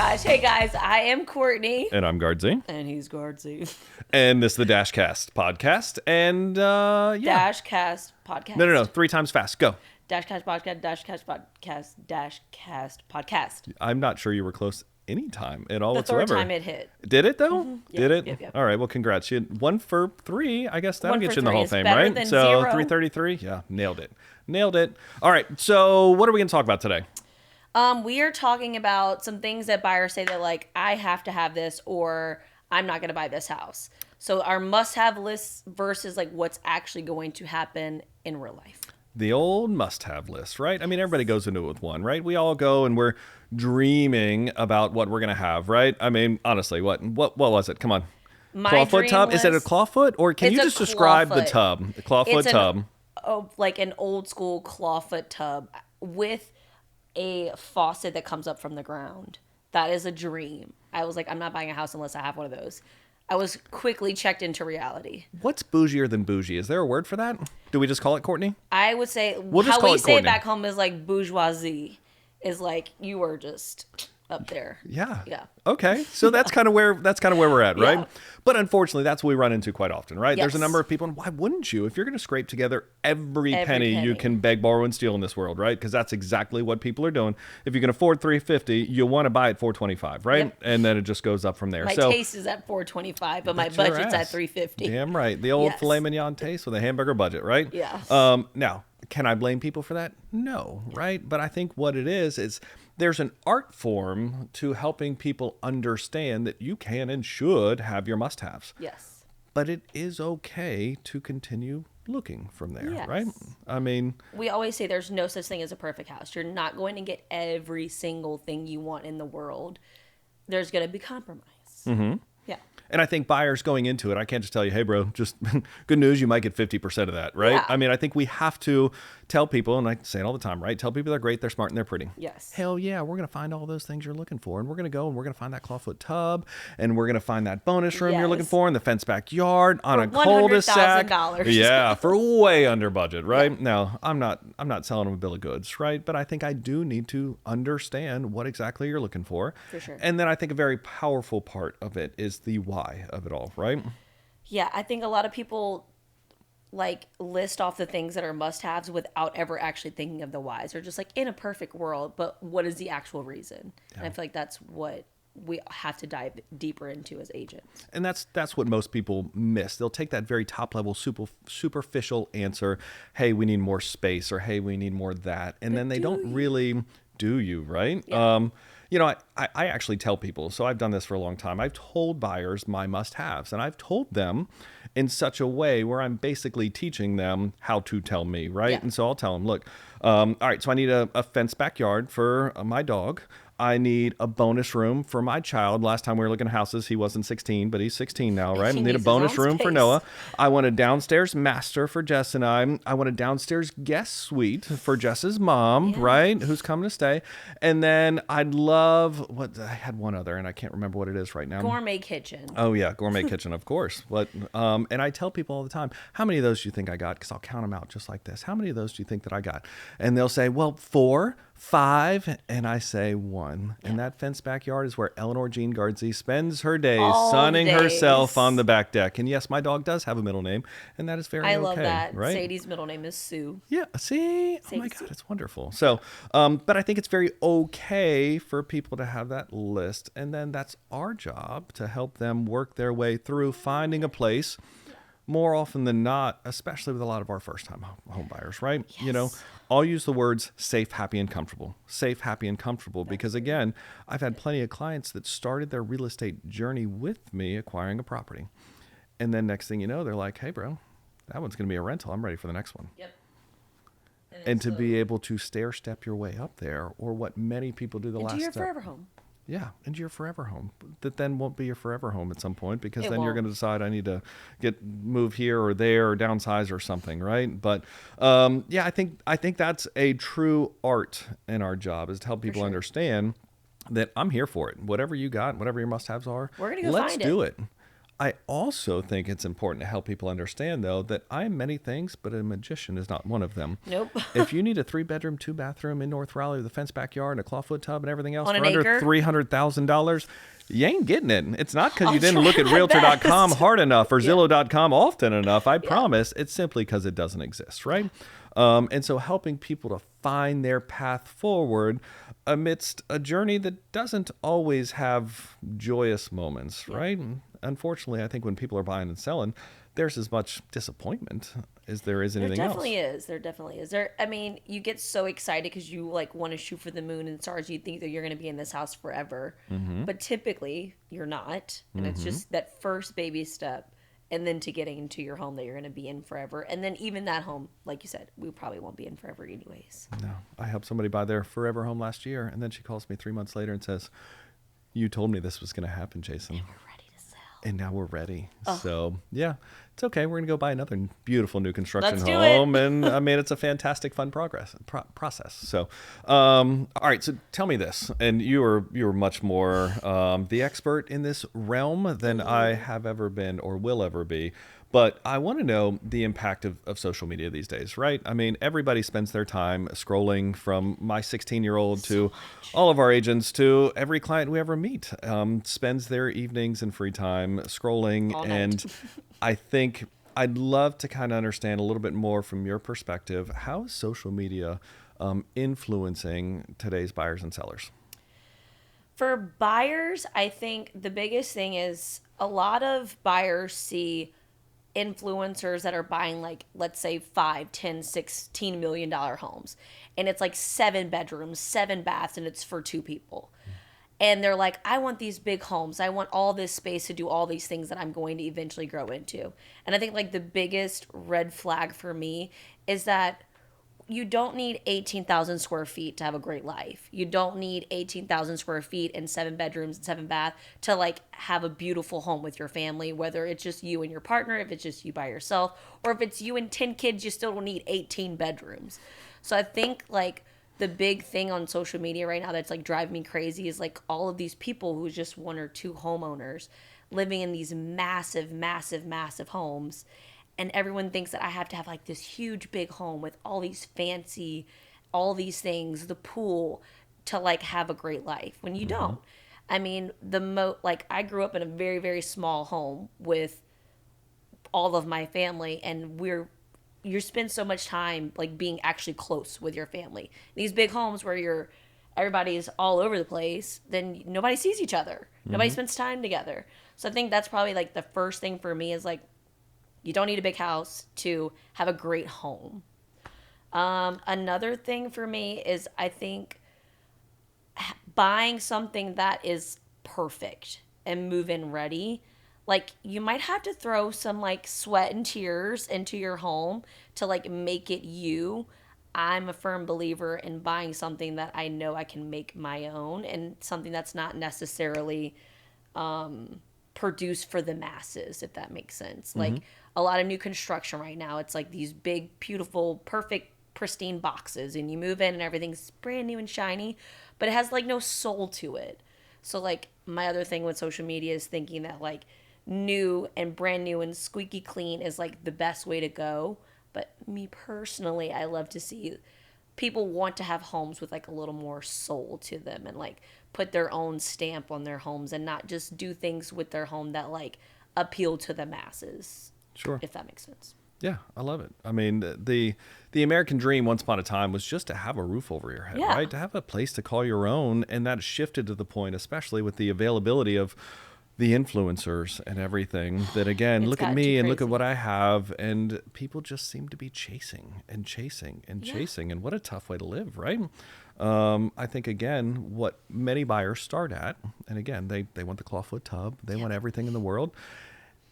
gosh. Hey guys, I am Courtney. And I'm Gardze. And he's Gardze. And this is the DASHcast Podcast. And DASHcast Podcast. No. 3 times fast. Go. DASHcast Podcast, DASHcast Podcast, DASHcast Podcast. I'm not sure you were close any time at all The whatsoever. third time it hit. Did it though? Mm-hmm. Did it? Yep. All right. Well, congrats. You had 1 for 3. I guess that'll One get for you in the 3 Hall of is Fame, better right? than So 0. 333. Yeah, nailed it. All right. So what are we going to talk about today? We are talking about some things that buyers say that like, I have to have this or I'm not going to buy this house. So our must-have lists versus like what's actually going to happen in real life. The old must-have list, right? I mean, everybody goes into it with one, right? We all go and we're dreaming about what we're going to have, right? I mean, honestly, what was it? Come on. My Clawfoot dream tub? list, Is it a clawfoot? Or can you It's a just describe the clawfoot. tub? The clawfoot It's tub. like an old school clawfoot tub with a faucet that comes up from the ground. That is a dream. I was like, I'm not buying a house unless I have one of those. I was quickly checked into reality. What's bougier than bougie? Is there a word for that? Do we just call it Courtney? I would say just how call we it say Courtney. it back home is like bourgeoisie. Is like you were just up there. Yeah. Yeah. Okay. So that's kind of where we're at, right? Yeah. But unfortunately, that's what we run into quite often, right? There's a Yes. number of people, and why wouldn't you? If you're going to scrape together every penny you penny. can beg, borrow, and steal in this world, right? Because that's exactly what people are doing. If you can afford $350, you want to buy at $425, right? Yep. And then it just goes up from there. My so taste is at $425, but my bet your budget's ass. at $350. Damn right. The old Yes. filet mignon taste with a hamburger budget, right? Yes. Now, can I blame people for that? No, right? But I think what it is there's an art form to helping people understand that you can and should have your must-haves. Yes. But it is okay to continue looking from there, Yes. right? I mean, We always say there's no such thing as a perfect house. You're not going to get every single thing you want in the world. There's going to be compromise. Mm-hmm. Yeah. and I think buyers going into it, I can't just tell you, hey, bro, just good news, you might get 50% of that, right? Yeah. I mean, I think we have to tell people, and I say it all the time, right? Tell people they're great, they're smart, and they're pretty. Yes. Hell yeah, we're going to find all those things you're looking for. And we're going to go and we're going to find that clawfoot tub. And we're going to find that bonus room you're looking Yes. for in the fenced backyard on a For cul-de-sac. $100,000. Yeah, for way under budget, right? Now, I'm not selling them a bill of goods, right? But I think I do need to understand what exactly you're looking for. For sure. And then I think a very powerful part of it is the why of it all, right? Yeah, I think a lot of people like list off the things that are must-haves without ever actually thinking of the whys. They're just like, in a perfect world, but what is the actual reason? And I feel like that's what we have to dive deeper into as agents. And that's what most people miss. They'll take that very top level, superficial answer, hey, we need more space, or hey, we need more of that. And then they don't really do you, right? Yeah. I actually tell people, so I've done this for a long time. I've told buyers my must-haves, and I've told them in such a way where I'm basically teaching them how to tell me, right? Yeah. And so I'll tell them, look, all right, so I need a fenced backyard for my dog. I need a bonus room for my child. Last time we were looking at houses, he wasn't 16, but he's 16 now, right? He I need a needs his bonus own room for space. Noah. I want a downstairs master for Jess and I want a downstairs guest suite for Jess's mom, Yeah. right? Who's coming to stay. And then I'd love, I had one other and I can't remember what it is right now. Gourmet kitchen. Oh yeah, gourmet kitchen, of course. But and I tell people all the time, how many of those do you think I got? Because I'll count them out just like this. How many of those do you think that I got? And they'll say, well, 4, 5, and I say 1. And that fenced backyard is where Eleanor Jean Gardze spends her days All sunning days. herself on the back deck. And yes, my dog does have a middle name, and that is very I okay, love that. right? Sadie's middle name is Sue. Yeah, see? Oh my Sadie God, Sue. it's wonderful. So, but I think it's very okay for people to have that list. And then that's our job to help them work their way through finding a place more often than not, especially with a lot of our first-time home buyers, right? Yes. You know, I'll use the words safe, happy, and comfortable. Safe, happy, and comfortable. Because again, I've had plenty of clients that started their real estate journey with me acquiring a property. And then next thing you know, they're like, hey, bro, that one's going to be a rental. I'm ready for the next one. Yep. And to be able to stair step your way up there, or what many people do the into last your step. forever home. Yeah, into your forever home. That then won't be your forever home at some point, because It then you're won't. going to decide I need to move here or there or downsize or something, right? But yeah, I think that's a true art in our job, is to help people sure. understand that I'm here for it. Whatever you got, whatever your must-haves are, We're gonna go let's find do it. I also think it's important to help people understand, though, that I am many things, but a magician is not one of them. Nope. If you need a 3-bedroom, 2-bathroom in North Raleigh with a fenced backyard and a clawfoot tub and everything else On for an under acre? $300,000, you ain't getting it. It's not because you I'll didn't look try at my Realtor.com best. hard enough or Zillow.com often enough. I promise. It's simply because it doesn't exist, right? And so helping people to find their path forward amidst a journey that doesn't always have joyous moments, right? Unfortunately, I think when people are buying and selling, there's as much disappointment as there is anything else. There definitely is. I mean, you get so excited because you like want to shoot for the moon and stars. You think that you're going to be in this house forever, but typically you're not. And it's just that first baby step, and then to getting into your home that you're going to be in forever. And then even that home, like you said, we probably won't be in forever anyways. No, I helped somebody buy their forever home last year, and then she calls me 3 months later and says, "You told me this was going to happen, Jason." And now we're ready. So, yeah, it's okay. We're going to go buy another beautiful new construction Let's do home. it. And I mean, it's a fantastic, fun process. So, all right. So tell me this. And you are much more the expert in this realm than I have ever been or will ever be. But I want to know the impact of social media these days, right? I mean, everybody spends their time scrolling, from my 16-year-old to all of our agents to every client we ever meet, spends their evenings and free time scrolling. All night. And I think I'd love to kind of understand a little bit more from your perspective. How is social media influencing today's buyers and sellers? For buyers, I think the biggest thing is a lot of buyers see influencers that are buying, like, let's say 5, 10, 16 million dollar homes, and it's like 7 bedrooms, 7 baths, and it's for 2 people. And they're like, I want these big homes. I want all this space to do all these things that I'm going to eventually grow into. And I think like the biggest red flag for me is that you don't need 18,000 square feet to have a great life. You don't need 18,000 square feet and 7 bedrooms and 7 baths to like have a beautiful home with your family, whether it's just you and your partner, if it's just you by yourself, or if it's you and 10 kids, you still don't need 18 bedrooms. So I think like the big thing on social media right now that's like driving me crazy is like all of these people who just 1 or 2 homeowners living in these massive, massive, massive homes. And everyone thinks that I have to have like this huge big home with all these fancy, all these things, the pool, to like have a great life, when you don't. I mean, like I grew up in a very, very small home with all of my family, and you spend so much time like being actually close with your family. These big homes where everybody's all over the place, then nobody sees each other. Nobody spends time together. So I think that's probably like the first thing for me is like, you don't need a big house to have a great home. Another thing for me is I think buying something that is perfect and move-in ready. Like you might have to throw some like sweat and tears into your home to like make it you. I'm a firm believer in buying something that I know I can make my own, and something that's not necessarily produced for the masses, if that makes sense. Like a lot of new construction right now, it's like these big, beautiful, perfect, pristine boxes, and you move in and everything's brand new and shiny, but it has like no soul to it. So like my other thing with social media is thinking that like new and brand new and squeaky clean is like the best way to go. But me personally, I love to see people want to have homes with like a little more soul to them, and like put their own stamp on their homes, and not just do things with their home that like appeal to the masses. Sure. If that makes sense. Yeah, I love it. I mean, the American dream once upon a time was just to have a roof over your head, right? To have a place to call your own, and that shifted to the point, especially with the availability of the influencers and everything, that again, look at me and look at what I have, and people just seem to be chasing and chasing and chasing, and what a tough way to live, right? I think again, what many buyers start at, and again, they want the clawfoot tub, they want everything in the world,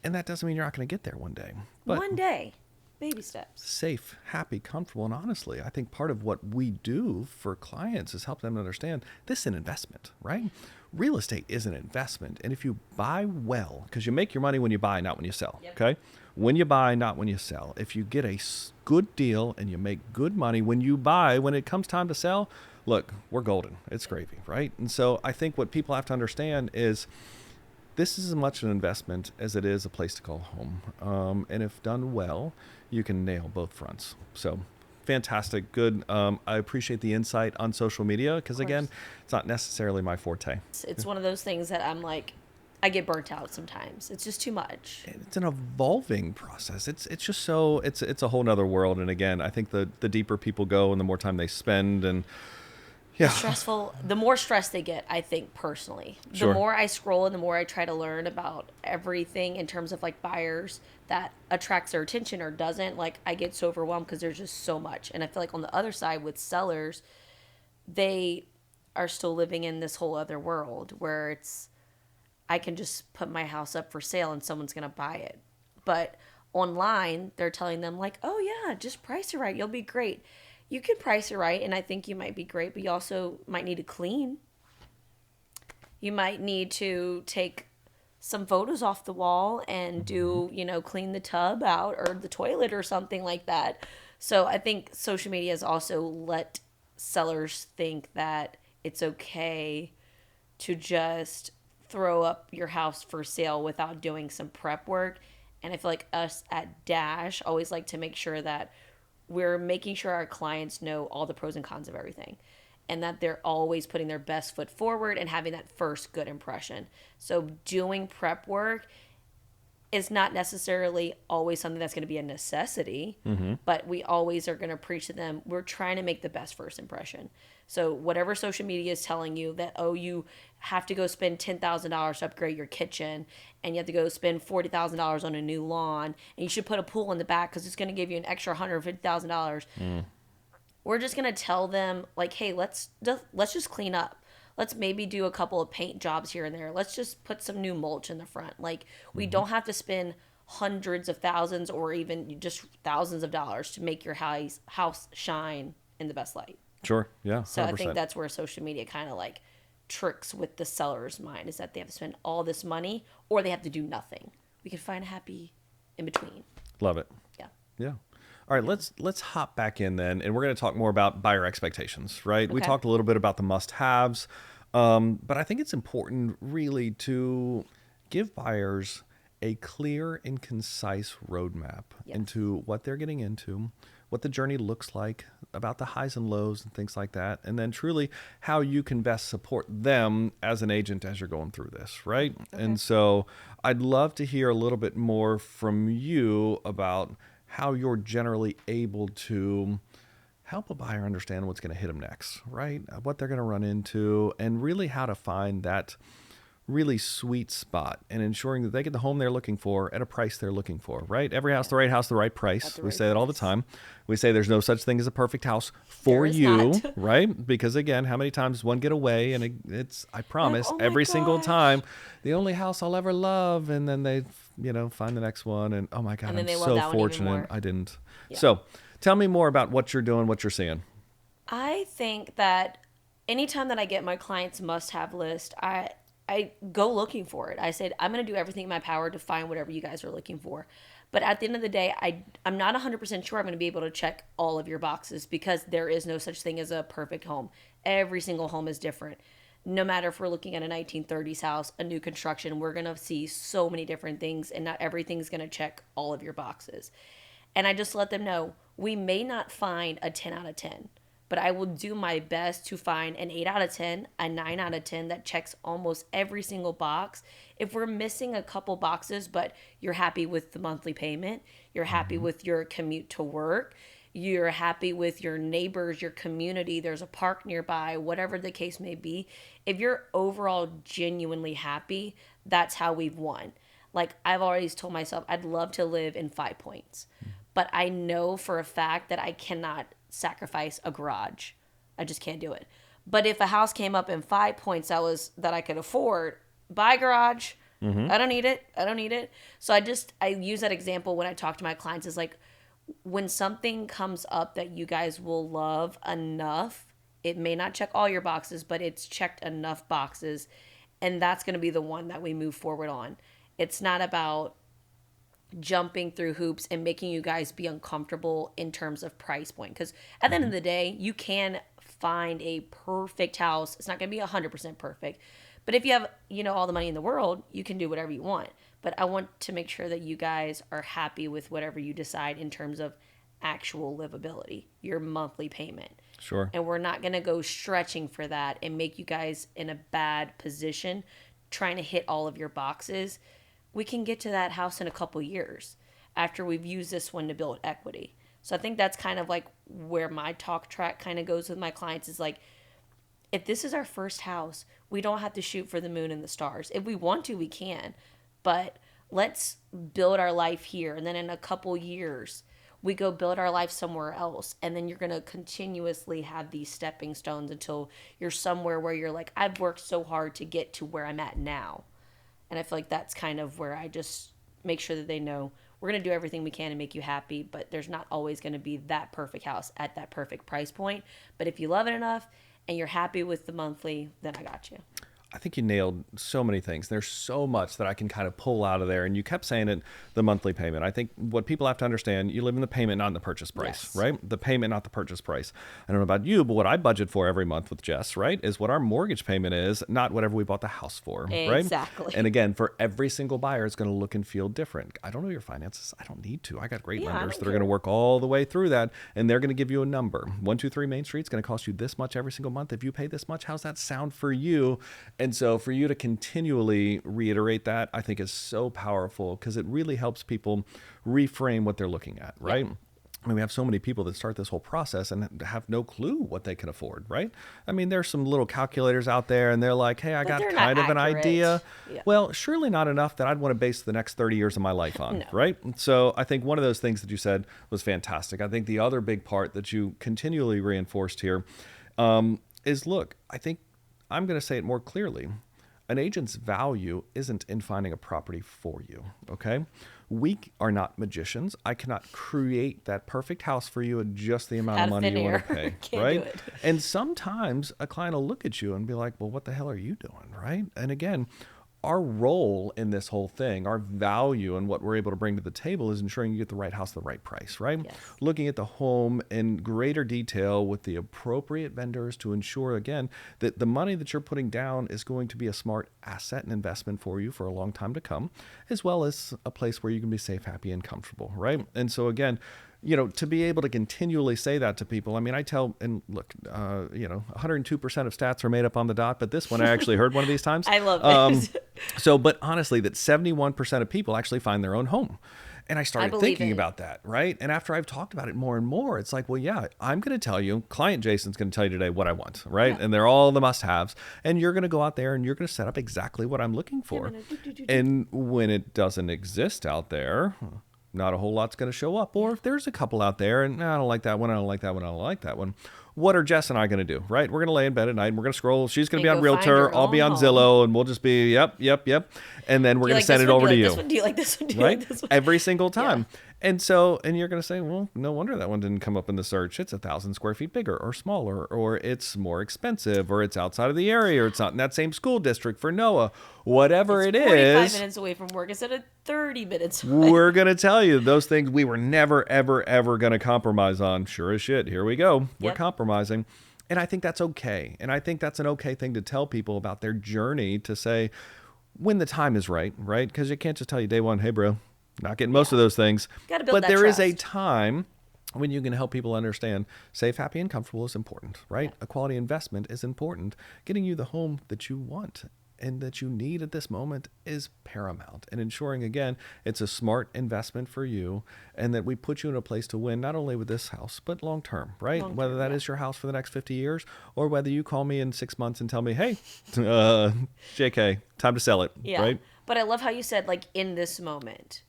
and that doesn't mean you're not going to get there one day. But one day, baby steps. Safe, happy, comfortable, and honestly, I think part of what we do for clients is help them understand this is an investment, right? Real estate is an investment. And if you buy well, because you make your money when you buy, not when you sell, okay? When you buy, not when you sell. If you get a good deal and you make good money when you buy, when it comes time to sell, look, we're golden. It's gravy, right? And so I think what people have to understand is this is as much an investment as it is a place to call home. And if done well, you can nail both fronts. So fantastic. Good. I appreciate the insight on social media because, again, it's not necessarily my forte. It's one of those things that I'm like, I get burnt out sometimes. It's just too much. It's an evolving process. It's just so, it's a whole nother world. And again, I think the deeper people go and the more time they spend, and yeah. The more stress they get, I think, personally. Sure. The more I scroll and the more I try to learn about everything in terms of like buyers that attracts their attention or doesn't, like I get so overwhelmed because there's just so much. And I feel like on the other side with sellers, they are still living in this whole other world where it's, I can just put my house up for sale and someone's going to buy it. But online, they're telling them like, oh yeah, just price it right. You'll be great. You can price it right, and I think you might be great, but you also might need to clean. You might need to take some photos off the wall and do, clean the tub out or the toilet or something like that. So I think social media has also let sellers think that it's okay to just throw up your house for sale without doing some prep work. And I feel like us at Dash always like to make sure that we're making sure our clients know all the pros and cons of everything and that they're always putting their best foot forward and having that first good impression. So doing prep work is not necessarily always something that's going to be a necessity, but we always are going to preach to them, we're trying to make the best first impression. So whatever social media is telling you that, oh, you have to go spend $10,000 to upgrade your kitchen and you have to go spend $40,000 on a new lawn and you should put a pool in the back because it's going to give you an extra $150,000. We're just going to tell them like, hey, let's just clean up. Let's maybe do a couple of paint jobs here and there. Let's just put some new mulch in the front. Like we don't have to spend hundreds of thousands or even just thousands of dollars to make your house shine in the best light. Sure. Yeah. 100%. So I think that's where social media kind of like tricks with the seller's mind is that they have to spend all this money or they have to do nothing. We can find a happy in between. Love it. Yeah. Yeah. All right, let's hop back in then, and we're going to talk more about buyer expectations, right? Okay. We talked a little bit about the must-haves, but I think it's important really to give buyers a clear and concise roadmap into what they're getting into, what the journey looks like, about the highs and lows and things like that, and then truly how you can best support them as an agent as you're going through this, right? Okay. And so I'd love to hear a little bit more from you about how you're generally able to help a buyer understand what's going to hit them next, right? What they're going to run into, and really how to find that really sweet spot and ensuring that they get the home they're looking for at a price they're looking for, right? Every house, the right house, the right price. We say that all the time. We say there's no such thing as a perfect house for you, right? Because again, how many times does one get away? And it's, I promise, every single time, the only house I'll ever love. And then they, find the next one. And oh my God, I'm so fortunate I didn't. Yeah. So tell me more about what you're doing, what you're seeing. I think that anytime that I get my clients must-have list, I go looking for it. I said, I'm going to do everything in my power to find whatever you guys are looking for. But at the end of the day, I'm not 100% sure I'm going to be able to check all of your boxes because there is no such thing as a perfect home. Every single home is different. No matter if we're looking at a 1930s house, a new construction, we're going to see so many different things and not everything's going to check all of your boxes. And I just let them know, we may not find a 10 out of 10. But I will do my best to find an 8 out of 10, a 9 out of 10 that checks almost every single box. If we're missing a couple boxes, but you're happy with the monthly payment, you're happy with your commute to work, you're happy with your neighbors, your community, there's a park nearby, whatever the case may be. If you're overall genuinely happy, that's how we've won. Like I've always told myself, I'd love to live in 5 Points. But I know for a fact that I cannot sacrifice a garage. I just can't do it. But if a house came up in 5 Points that I could afford, buy garage. I don't need it. So I use that example when I talk to my clients is like when something comes up that you guys will love enough, it may not check all your boxes, but it's checked enough boxes. And that's going to be the one that we move forward on. It's not about jumping through hoops and making you guys be uncomfortable in terms of price point. Because at the end of the day, you can find a perfect house. It's not going to be 100% perfect, But if you have, all the money in the world, you can do whatever you want. But I want to make sure that you guys are happy with whatever you decide in terms of actual livability, your monthly payment. Sure. And we're not going to go stretching for that and make you guys in a bad position trying to hit all of your boxes. We can get to that house in a couple years after we've used this one to build equity. So I think that's kind of like where my talk track kind of goes with my clients is like, if this is our first house, we don't have to shoot for the moon and the stars. If we want to, we can. But let's build our life here. And then in a couple years, we go build our life somewhere else. And then you're going to continuously have these stepping stones until you're somewhere where you're like, I've worked so hard to get to where I'm at now. And I feel like that's kind of where I just make sure that they know we're going to do everything we can to make you happy, but there's not always going to be that perfect house at that perfect price point. But if you love it enough and you're happy with the monthly, then I got you. I think you nailed so many things. There's so much that I can kind of pull out of there. And you kept saying it, the monthly payment. I think what people have to understand, you live in the payment, not in the purchase price, Yes. right? The payment, not the purchase price. I don't know about you, but what I budget for every month with Jess, right, is what our mortgage payment is, not whatever we bought the house for, right? Exactly. And again, for every single buyer, it's going to look and feel different. I don't know your finances. I don't need to. I got great lenders that are going to work all the way through that, and they're going to give you a number. 123 Main Street is going to cost you this much every single month. If you pay this much, how's that sound for you? And so for you to continually reiterate that, I think is so powerful because it really helps people reframe what they're looking at, right? Yeah. I mean, we have so many people that start this whole process and have no clue what they can afford, right? I mean, there's some little calculators out there and they're like, hey, I got kind of an idea. Yeah. Well, surely not enough that I'd want to base the next 30 years of my life on, no. Right? So I think one of those things that you said was fantastic. I think the other big part that you continually reinforced here is, look, I think I'm going to say it more clearly. An agent's value isn't in finding a property for you, okay? We are not magicians. I cannot create that perfect house for you at just the amount of money you want to pay, right? And sometimes a client will look at you and be like, well, what the hell are you doing, right? And again, our role in this whole thing, our value and what we're able to bring to the table is ensuring you get the right house at the right price, right? Yes. Looking at the home in greater detail with the appropriate vendors to ensure, again, that the money that you're putting down is going to be a smart asset and investment for you for a long time to come, as well as a place where you can be safe, happy, and comfortable, right? And so again, to be able to continually say that to people, I mean, I tell, and look, 102% of stats are made up on the dot, but this one I actually heard one of these times. I love it. But honestly, that 71% of people actually find their own home. And I started thinking about that, right? And after I've talked about it more and more, it's like, well, yeah, I'm going to tell you, client Jason's going to tell you today what I want, right? Yeah. And they're all the must-haves. And you're going to go out there and you're going to set up exactly what I'm looking for. And when it doesn't exist out there, not a whole lot's going to show up. Or if there's a couple out there and I don't like that one, I don't like that one, I don't like that one. What are Jess and I going to do, right? We're going to lay in bed at night and we're going to scroll. She's going to be on Realtor. I'll be on Zillow and we'll just be, yep. And then we're going to send it over to you. Do you like this one? Do you right? like this one? Every single time. Yeah. And you're going to say, well, no wonder that one didn't come up in the search. It's 1,000 square feet bigger or smaller, or it's more expensive, or it's outside of the area, or it's not in that same school district for Noah. Whatever it is. 45 minutes away from work instead of 30 minutes away. We're going to tell you those things we were never, ever, ever going to compromise on. Sure as shit. Here we go. We're compromising. And I think that's okay. And I think that's an okay thing to tell people about their journey, to say when the time is right? Because you can't just tell you day one, hey, bro, not getting most of those things. Gotta build but that there trust. is a time when you can help people understand safe, happy, and comfortable is important, right? A quality investment is important. Getting you the home that you want and that you need at this moment is paramount. And ensuring, again, it's a smart investment for you and that we put you in a place to win, not only with this house, but long term, right? Long-term, whether that is your house for the next 50 years or whether you call me in 6 months and tell me, hey, JK, time to sell it, right? But I love how you said, like, in this moment,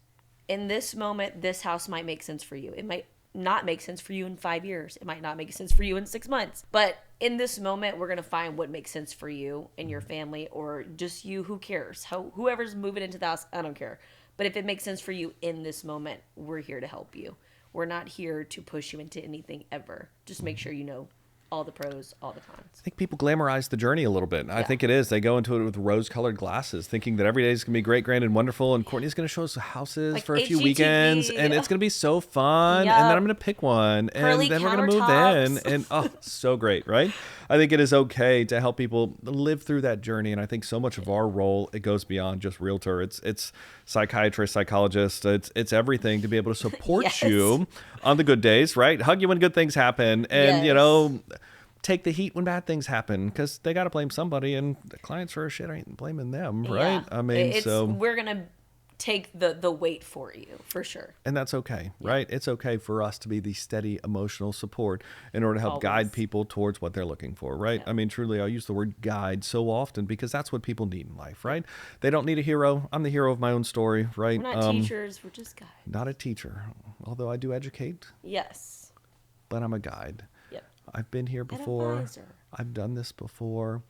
this house might make sense for you. It might not make sense for you in 5 years. It might not make sense for you in 6 months. But in this moment, we're going to find what makes sense for you and your family, or just you. Who cares? Whoever's moving into the house, I don't care. But if it makes sense for you in this moment, we're here to help you. We're not here to push you into anything ever. Just make sure you know all the pros, all the cons. I think people glamorize the journey a little bit. I think it is. They go into it with rose-colored glasses, thinking that every day is going to be great, grand, and wonderful. And Courtney's going to show us houses like for a few weekends, and it's going to be so fun. And then I'm going to pick one, and then we're going to move in. And so great, right? I think it is okay to help people live through that journey. And I think so much of our role, it goes beyond just realtor. It's psychiatrist, psychologist. It's everything to be able to support you on the good days, right? Hug you when good things happen. And, take the heat when bad things happen, because they got to blame somebody, and the clients for shit ain't blaming them, right? I mean, we're going to take the weight for you, for sure. And that's okay, right? It's okay for us to be the steady emotional support in order to help guide people towards what they're looking for, right? I mean, truly, I use the word guide so often because that's what people need in life, right? They don't need a hero. I'm the hero of my own story, right? We're not teachers, we're just guides. Not a teacher, although I do educate. Yes. But I'm a guide. Yep. I've been here before. I've done this before.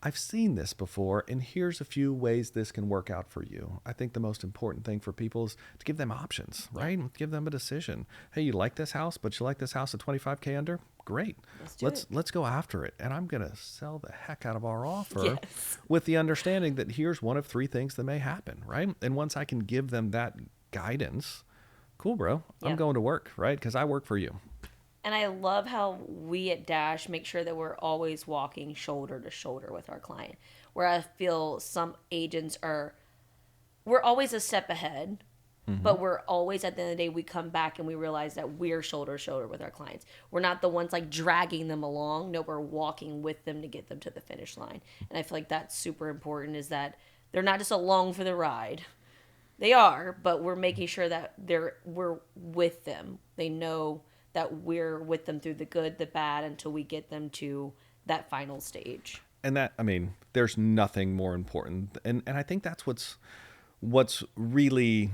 I've seen this before, and here's a few ways this can work out for you. I think the most important thing for people is to give them options, right? Give them a decision. Hey, you like this house, but you like this house at 25K under? Great. Let's go after it. And I'm going to sell the heck out of our offer with the understanding that here's one of three things that may happen, right? And once I can give them that guidance, cool, bro. I'm going to work, right? Because I work for you. And I love how we at Dash make sure that we're always walking shoulder to shoulder with our client. Where I feel some agents we're always a step ahead, but we're always, at the end of the day, we come back and we realize that we're shoulder to shoulder with our clients. We're not the ones like dragging them along. No, we're walking with them to get them to the finish line. And I feel like that's super important, is that they're not just along for the ride. They are, but we're making sure that we're with them. They know that we're with them through the good, the bad, until we get them to that final stage. And that, I mean, there's nothing more important. And I think that's what's really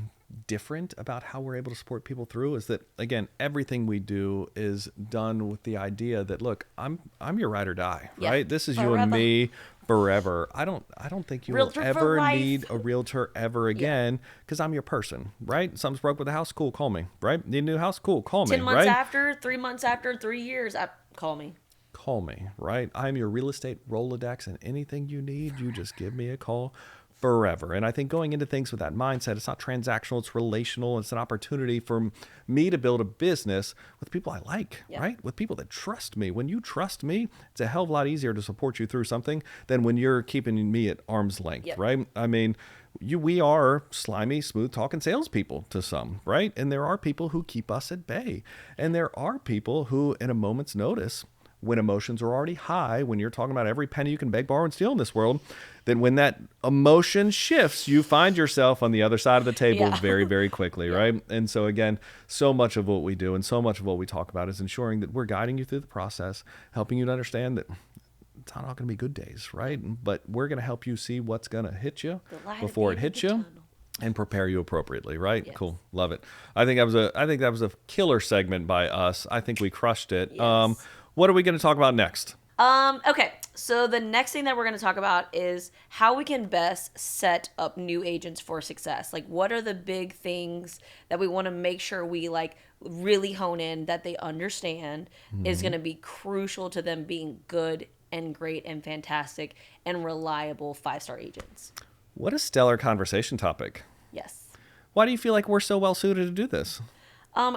different about how we're able to support people through, is that, again, everything we do is done with the idea that, look, I'm your ride or die, right? This is forever. You and me forever. I don't think you realtor will ever need a realtor ever again, because I'm your person, right? Something's broke with the house, cool, call me, right? Need a new house, cool, call me, 10 months after, 3 months after, 3 years, call me. Call me, right? I'm your real estate Rolodex, and anything you need, you just give me a call. Forever. And I think going into things with that mindset, it's not transactional, it's relational. It's an opportunity for me to build a business with people I like, right? With people that trust me. When you trust me, it's a hell of a lot easier to support you through something than when you're keeping me at arm's length, right? I mean, we are slimy, smooth talking salespeople to some, right? And there are people who keep us at bay. And there are people who, in a moment's notice, when emotions are already high, when you're talking about every penny you can beg, borrow, and steal in this world, then when that emotion shifts, you find yourself on the other side of the table very, very quickly, right? And so again, so much of what we do and so much of what we talk about is ensuring that we're guiding you through the process, helping you to understand that it's not all going to be good days, right? But we're going to help you see what's going to hit you before it hits you. And prepare you appropriately, right? Yes. Cool, love it. I think that was a killer segment by us. I think we crushed it. Yes. What are we going to talk about next? Okay, so the next thing that we're going to talk about is how we can best set up new agents for success. Like, what are the big things that we want to make sure we really hone in, that they understand is going to be crucial to them being good and great and fantastic and reliable 5-star agents. What a stellar conversation topic. Yes. Why do you feel like we're so well suited to do this?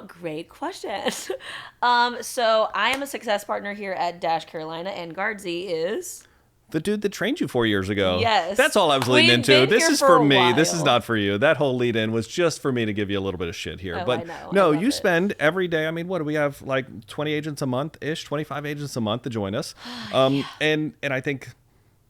Great question. So I am a success partner here at Dash Carolina, and Gardze is the dude that trained you 4 years ago. Yes. That's all I was leading into. This is for me. This is not for you. That whole lead in was just for me to give you a little bit of shit here. But no, you spend every day. I mean, what do we have? Like 20 agents a month-ish, 25 agents a month to join us. And I think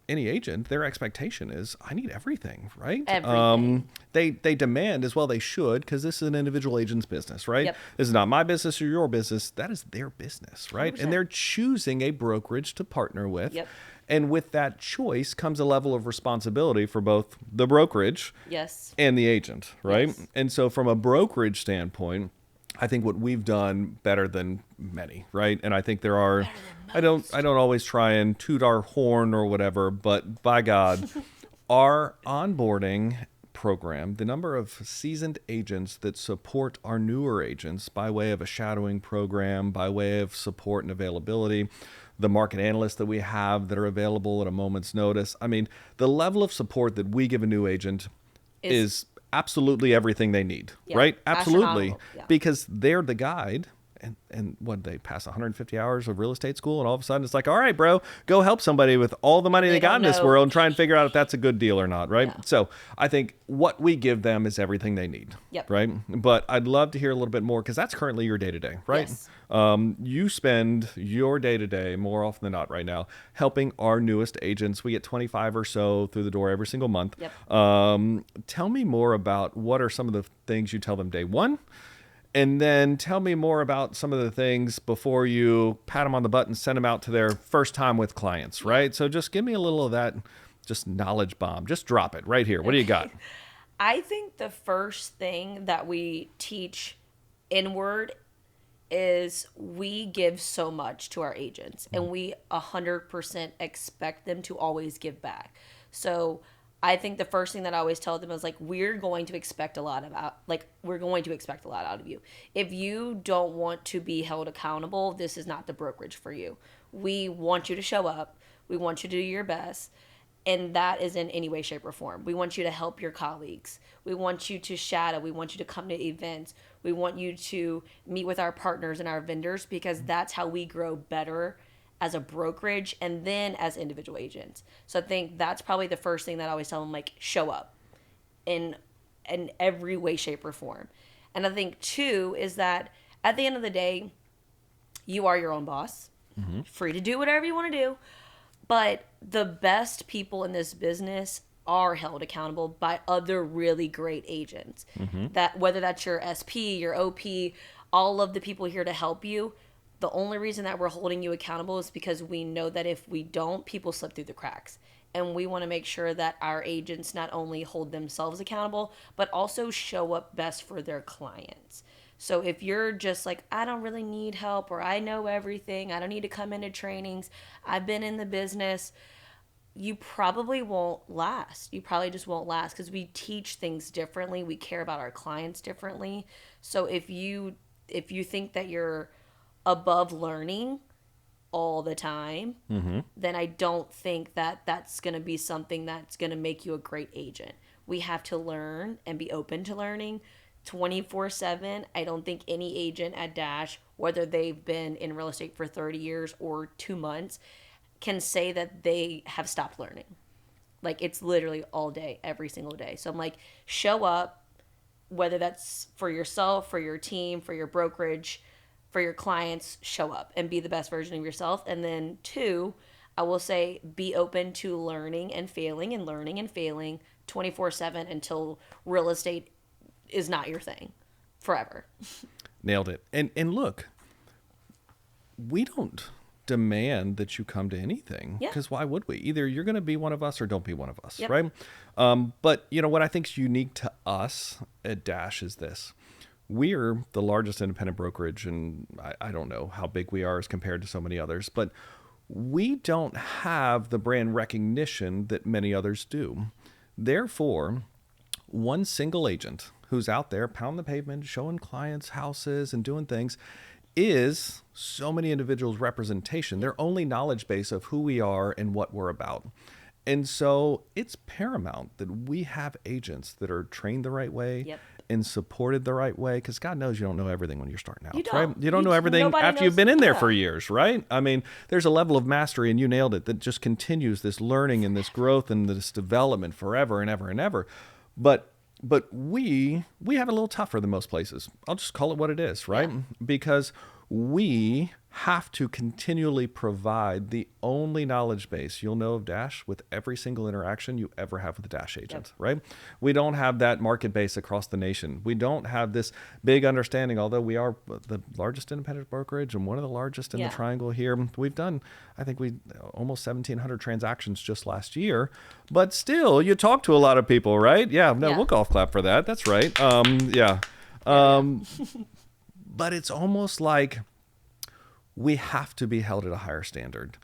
any agent, their expectation is, I need everything, right? Everything. They demand, as well they should, because this is an individual agent's business, right? Yep. This is not my business or your business. That is their business, right? 100%. And they're choosing a brokerage to partner with. Yep. And with that choice comes a level of responsibility for both the brokerage and the agent, right? Yes. And so from a brokerage standpoint, I think what we've done better than many, right? And I think there are, I don't always try and toot our horn or whatever, but by God, our onboarding program, the number of seasoned agents that support our newer agents by way of a shadowing program, by way of support and availability, the market analysts that we have that are available at a moment's notice. I mean, the level of support that we give a new agent is absolutely everything they need, right? Absolutely. Yeah. Because they're the guide and what, they pass 150 hours of real estate school, and all of a sudden it's like, all right, bro, go help somebody with all the money they got in this world and try and figure out if that's a good deal or not, right? Yeah. So I think what we give them is everything they need, right? But I'd love to hear a little bit more, because that's currently your day-to-day, right? Yes. You spend your day-to-day more often than not right now helping our newest agents. We get 25 or so through the door every single month. Tell me more about what are some of the things you tell them day one, and then tell me more about some of the things before you pat them on the butt and send them out to their first time with clients, right? So just give me a little of that, just knowledge bomb. Just drop it right here. What do you got? I think the first thing that we teach inward is we give so much to our agents, and we 100% expect them to always give back. So I think the first thing that I always tell them is, like, we're going to expect a lot out of you. If you don't want to be held accountable, this is not the brokerage for you. We want you to show up. We want you to do your best. And that is in any way, shape, or form. We want you to help your colleagues. We want you to shadow. We want you to come to events. We want you to meet with our partners and our vendors, because that's how we grow better as a brokerage and then as individual agents. So I think that's probably the first thing that I always tell them, like, show up in every way, shape, or form. And I think, too, is that at the end of the day, you are your own boss. Free to do whatever you want to do. But the best people in this business are held accountable by other really great agents. That whether that's your SP, your OP, all of the people here to help you, the only reason that we're holding you accountable is because we know that if we don't, people slip through the cracks. And we want to make sure that our agents not only hold themselves accountable, but also show up best for their clients. So if you're just like, I don't really need help, or I know everything, I don't need to come into trainings, I've been in the business, you probably won't last. You probably just won't last, because we teach things differently. We care about our clients differently. So if you think that you're above learning all the time, then I don't think that that's going to be something that's going to make you a great agent. We have to learn and be open to learning 24/7. I don't think any agent at Dash, whether they've been in real estate for 30 years or 2 months, can say that they have stopped learning. Like, it's literally all day, every single day. So I'm like, show up, whether that's for yourself, for your team, for your brokerage, for your clients, show up and be the best version of yourself. And then 2, I will say, be open to learning and failing 24/7 until real estate is not your thing forever. Nailed it. And look, we don't demand that you come to anything, because why would we? Either you're going to be one of us or don't be one of us, right? But you know what I think is unique to us at Dash is this. We're the largest independent brokerage, and I don't know how big we are as compared to so many others, but we don't have the brand recognition that many others do. Therefore, one single agent who's out there pounding the pavement, showing clients houses and doing things, is so many individuals' representation, their only knowledge base of who we are and what we're about. And so it's paramount that we have agents that are trained the right way and supported the right way, because God knows you don't know everything when you're starting out, right? You don't know everything after you've been in there for years, right? I mean, there's a level of mastery, and you nailed it, that just continues this learning and this growth and this development forever and ever and ever. But we have it a little tougher than most places. I'll just call it what it is, right? Because we have to continually provide the only knowledge base you'll know of Dash with every single interaction you ever have with a Dash agent, right? We don't have that market base across the nation. We don't have this big understanding, although we are the largest independent brokerage and one of the largest in the triangle here. We've done, I think almost 1,700 transactions just last year, but still you talk to a lot of people, right? We'll golf clap for that. That's right. But it's almost like we have to be held at a higher standard.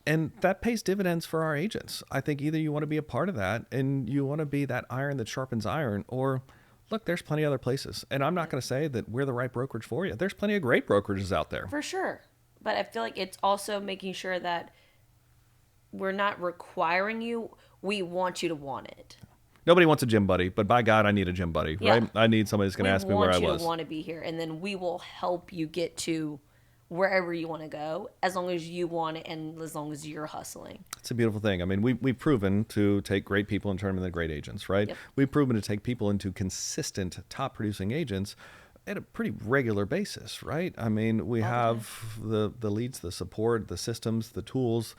And that pays dividends for our agents. I think either you want to be a part of that and you want to be that iron that sharpens iron, or look, there's plenty of other places. And I'm not going to say that we're the right brokerage for you. There's plenty of great brokerages out there. For sure. But I feel like it's also making sure that we're not requiring you. We want you to want it. Nobody wants a gym buddy, but by God, I need a gym buddy, Yeah. right? I need somebody that's going to ask me where I We want was. you to want to be here, and then we will help you get to wherever you want to go, as long as you want it and as long as you're hustling. It's a beautiful thing. I mean, we've proven to take great people and turn them into great agents, right? Yep. We've proven to take people into consistent top producing agents at a pretty regular basis, right? I mean, we have the leads, the support, the systems, the tools,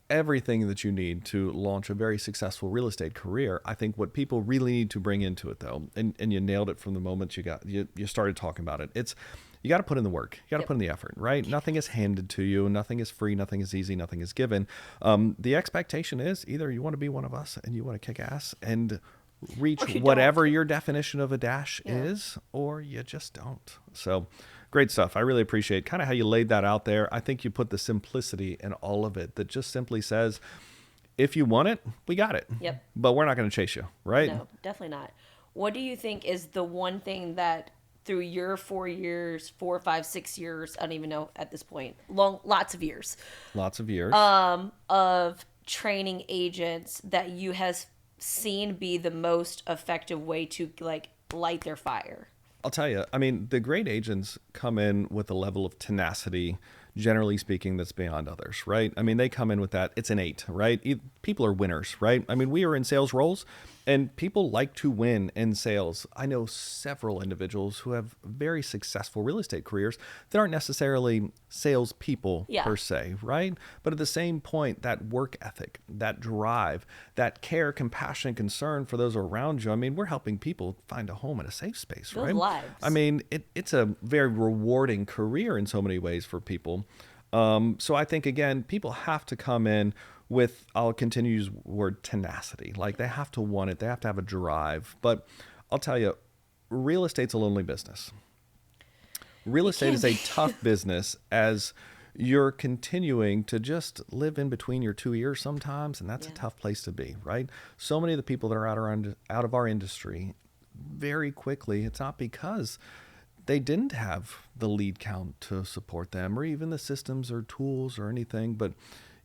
everything that you need to launch a very successful real estate career. I think what people really need to bring into it, though, and you nailed it from the moment you started talking about it, it's you got to put in the work. You got to put in the effort, right? Nothing is handed to you. Nothing is free. Nothing is easy. Nothing is given. The expectation is either you want to be one of us and you want to kick ass and reach whatever your definition of a dash is, or you just don't. So great stuff. I really appreciate kind of how you laid that out there. I think you put the simplicity in all of it that just simply says, if you want it, we got it. Yep. But we're not going to chase you, right? No, definitely not. What do you think is the one thing that through your 4 years, 4, 5, 6 years, I don't even know at this point, lots of years. Lots of years. Of training agents that you has seen be the most effective way to like light their fire? I'll tell you, I mean, the great agents come in with a level of tenacity, generally speaking, that's beyond others, right? I mean, they come in with that. It's innate, right? People are winners, right? I mean, we are in sales roles and people like to win in sales. I know several individuals who have very successful real estate careers that aren't necessarily salespeople per se, right? But at the same point, that work ethic, that drive, that care, compassion, concern for those around you. I mean, we're helping people find a home and a safe space, right? Lives. I mean, it's a very rewarding career in so many ways for people. So I think, again, people have to come in with, I'll continue to use the word tenacity. Like they have to want it. They have to have a drive. But I'll tell you, real estate's a lonely business. Real estate is a tough business as you're continuing to just live in between your two ears sometimes. And that's a tough place to be, right? So many of the people that are out of our industry very quickly, it's not because they didn't have the lead count to support them or even the systems or tools or anything, but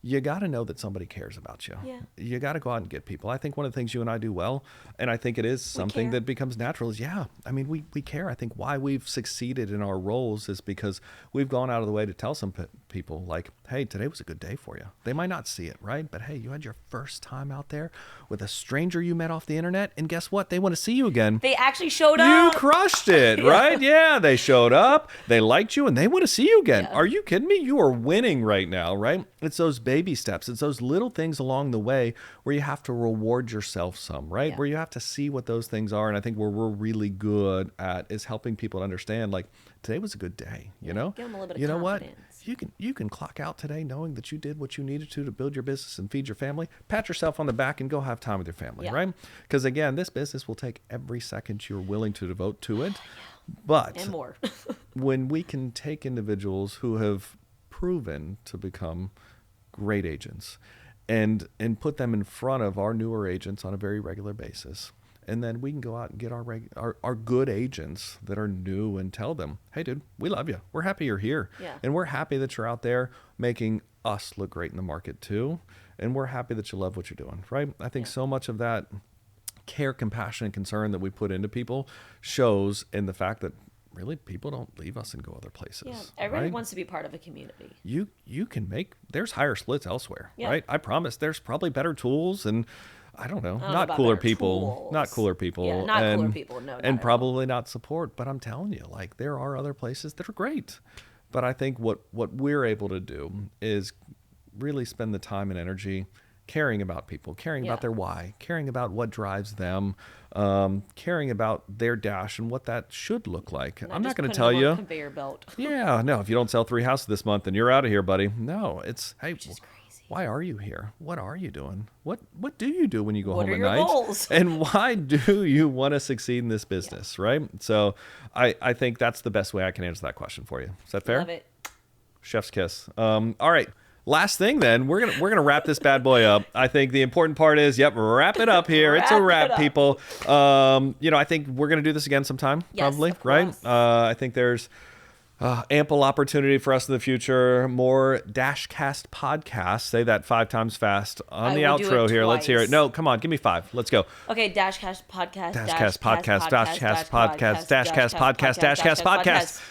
you got to know that somebody cares about you. Yeah. You got to go out and get people. I think one of the things you and I do well, and I think it is something that becomes natural, is I mean, we care. I think why we've succeeded in our roles is because we've gone out of the way to tell some people like, hey, today was a good day for you. They might not see it, right? But hey, you had your first time out there with a stranger you met off the internet, and guess what? They want to see you again. They actually showed up. You crushed it, right? Yeah, they showed up. They liked you, and they want to see you again. Are you kidding me? You are winning right now, right? It's those baby steps. It's those little things along the way where you have to reward yourself some, right? Where you have to see what those things are. And I think where we're really good at is helping people understand, like, today was a good day, you know? Give them a little bit of you know confidence. What? You can clock out today knowing that you did what you needed to build your business and feed your family. Pat yourself on the back and go have time with your family, right? Because again, this business will take every second you're willing to devote to it. But and more. when we can take individuals who have proven to become great agents and put them in front of our newer agents on a very regular basis, and then we can go out and get our good agents that are new and tell them, hey, dude, we love you. We're happy you're here. And we're happy that you're out there making us look great in the market too. And we're happy that you love what you're doing, right? I think so much of that care, compassion, and concern that we put into people shows in the fact that really people don't leave us and go other places. Yeah, everybody wants to be part of a community. You can there's higher splits elsewhere, right? I promise there's probably better tools and I don't know, not cooler people, not cooler people. Yeah, not cooler people, no. And probably not support, but I'm telling you, like there are other places that are great. But I think what we're able to do is really spend the time and energy caring about people, caring about their why, caring about what drives them, caring about their dash and what that should look like. I'm not going to tell you. Conveyor belt. Yeah, no, if you don't sell 3 houses this month, then you're out of here, buddy. No, it's, hey, Which is crazy. Why are you here? What are you doing? What do you do when you go home at What are night? your goals? And why do you want to succeed in this business, right? So I think that's the best way I can answer that question for you. Is that fair? Love it. Chef's kiss. All right. Last thing then, we're gonna wrap this bad boy up. I think the important part is, wrap it up here. It's a wrap, people. I think we're gonna do this again sometime, Yes, probably, of right? course. I think there's Ample opportunity for us in the future. More DASHcast Podcast. Say that 5 times fast on the outro here. Let's hear it. No, come on. Give me 5. Let's go. Okay, DASHcast Podcast. DASHcast Podcast. DASHcast Podcast. DASHcast Podcast. DASHcast Podcast.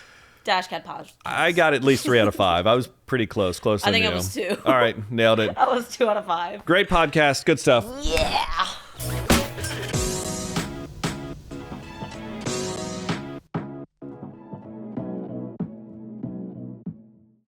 DASHcast Podcast. I got at least 3 out of 5. I was pretty close. Closer I think than it you. was 2. All right. Nailed it. That was 2 out of 5. Great podcast. Good stuff. Yeah.